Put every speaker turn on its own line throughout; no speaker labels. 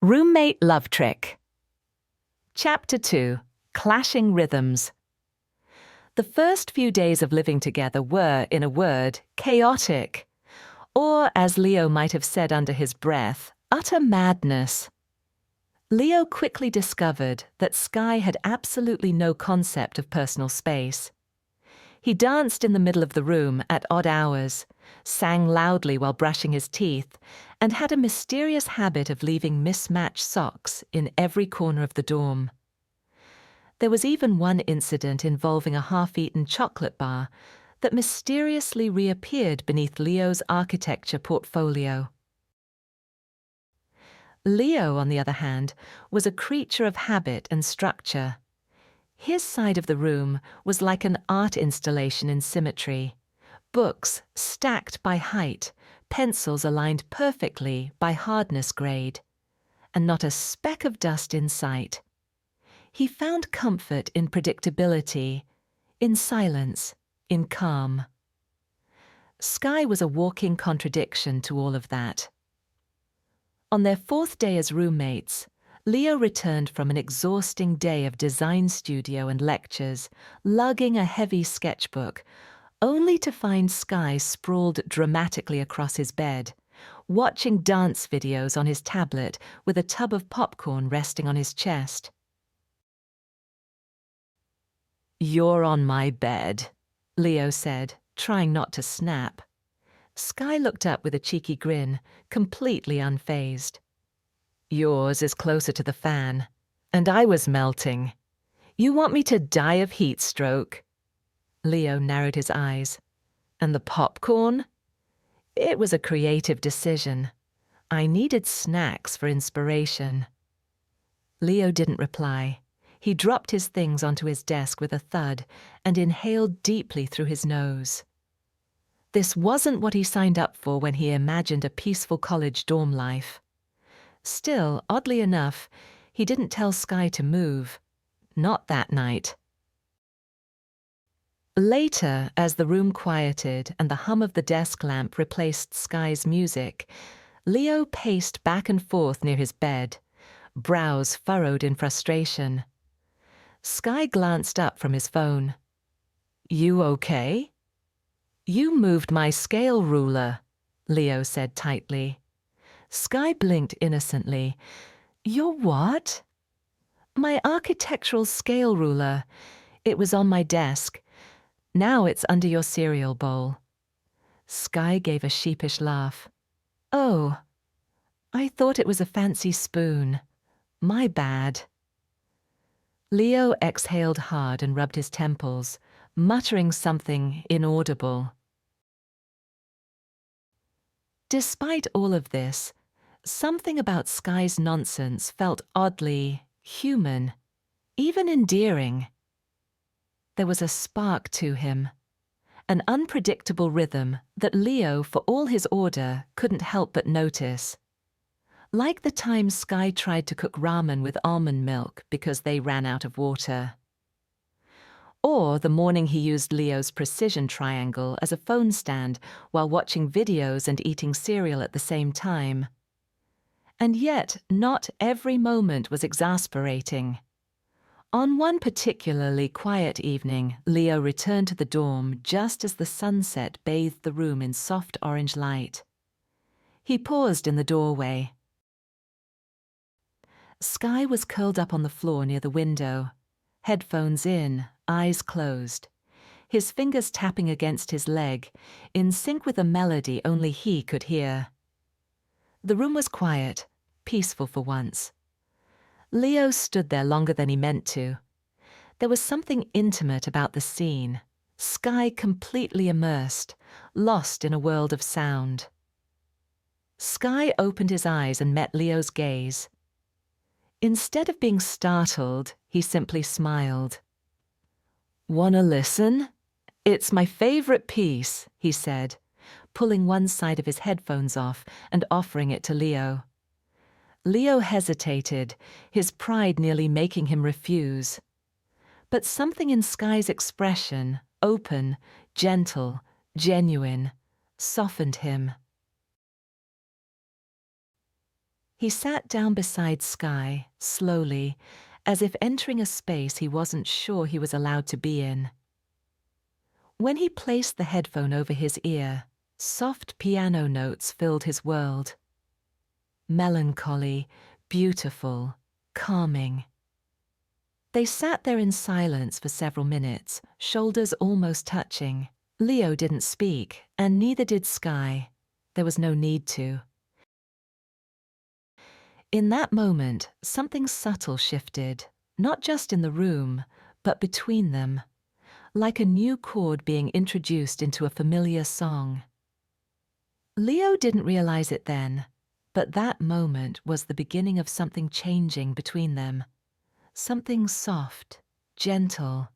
Roommate Love Trick. Chapter 2. Clashing Rhythms. The first few days of living together were, in a word, chaotic. Or, as Leo might have said under his breath, utter madness. Leo quickly discovered that Sky had absolutely no concept of personal space. He danced in the middle of the room at odd hours, sang loudly while brushing his teeth, and had a mysterious habit of leaving mismatched socks in every corner of the dorm. There was even one incident involving a half-eaten chocolate bar that mysteriously reappeared beneath Leo's architecture portfolio. Leo, on the other hand, was a creature of habit and structure. His side of the room was like an art installation in symmetry. Books stacked by height, pencils aligned perfectly by hardness grade, and not a speck of dust in sight. He found comfort in predictability, in silence, in calm. Sky was a walking contradiction to all of that. On their fourth day as roommates, Leo returned from an exhausting day of design studio and lectures, lugging a heavy sketchbook, only to find Sky sprawled dramatically across his bed, watching dance videos on his tablet with a tub of popcorn resting on his chest. "You're on my bed," Leo said, trying not to snap. Sky looked up with a cheeky grin, completely unfazed. "Yours is closer to the fan, and I was melting. You want me to die of heat stroke?" Leo narrowed his eyes. "And the popcorn?" "It was a creative decision. I needed snacks for inspiration." Leo didn't reply. He dropped his things onto his desk with a thud and inhaled deeply through his nose. This wasn't what he signed up for when he imagined a peaceful college dorm life. Still, oddly enough, he didn't tell Sky to move. Not that night. Later, as the room quieted and the hum of the desk lamp replaced Sky's music, Leo paced back and forth near his bed, brows furrowed in frustration. Sky glanced up from his phone. "You okay?" "You moved my scale ruler," Leo said tightly. Sky blinked innocently. "Your what?" "My architectural scale ruler. It was on my desk. Now it's under your cereal bowl." Sky gave a sheepish laugh. "Oh, I thought it was a fancy spoon. My bad." Leo exhaled hard and rubbed his temples, muttering something inaudible. Despite all of this, something about Sky's nonsense felt oddly human, even endearing. There was a spark to him, an unpredictable rhythm that Leo, for all his order, couldn't help but notice. Like the time Sky tried to cook ramen with almond milk because they ran out of water. Or the morning he used Leo's precision triangle as a phone stand while watching videos and eating cereal at the same time. And yet, not every moment was exasperating. On one particularly quiet evening, Leo returned to the dorm just as the sunset bathed the room in soft orange light. He paused in the doorway. Sky was curled up on the floor near the window, headphones in, eyes closed, his fingers tapping against his leg, in sync with a melody only he could hear. The room was quiet, peaceful for once. Leo stood there longer than he meant to. There was something intimate about the scene, Sky completely immersed, lost in a world of sound. Sky opened his eyes and met Leo's gaze. Instead of being startled, he simply smiled. "Wanna listen? It's my favorite piece," he said, pulling one side of his headphones off and offering it to Leo. Leo hesitated, his pride nearly making him refuse. But something in Sky's expression, open, gentle, genuine, softened him. He sat down beside Sky, slowly, as if entering a space he wasn't sure he was allowed to be in. When he placed the headphone over his ear, soft piano notes filled his world. Melancholy, beautiful, calming. They sat there in silence for several minutes, shoulders almost touching. Leo didn't speak, and neither did Sky. There was no need to. In that moment, something subtle shifted, not just in the room, but between them, like a new chord being introduced into a familiar song. Leo didn't realize it then, but that moment was the beginning of something changing between them. Something soft, gentle,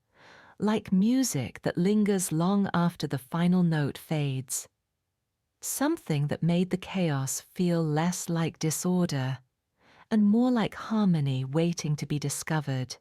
like music that lingers long after the final note fades. Something that made the chaos feel less like disorder and more like harmony waiting to be discovered.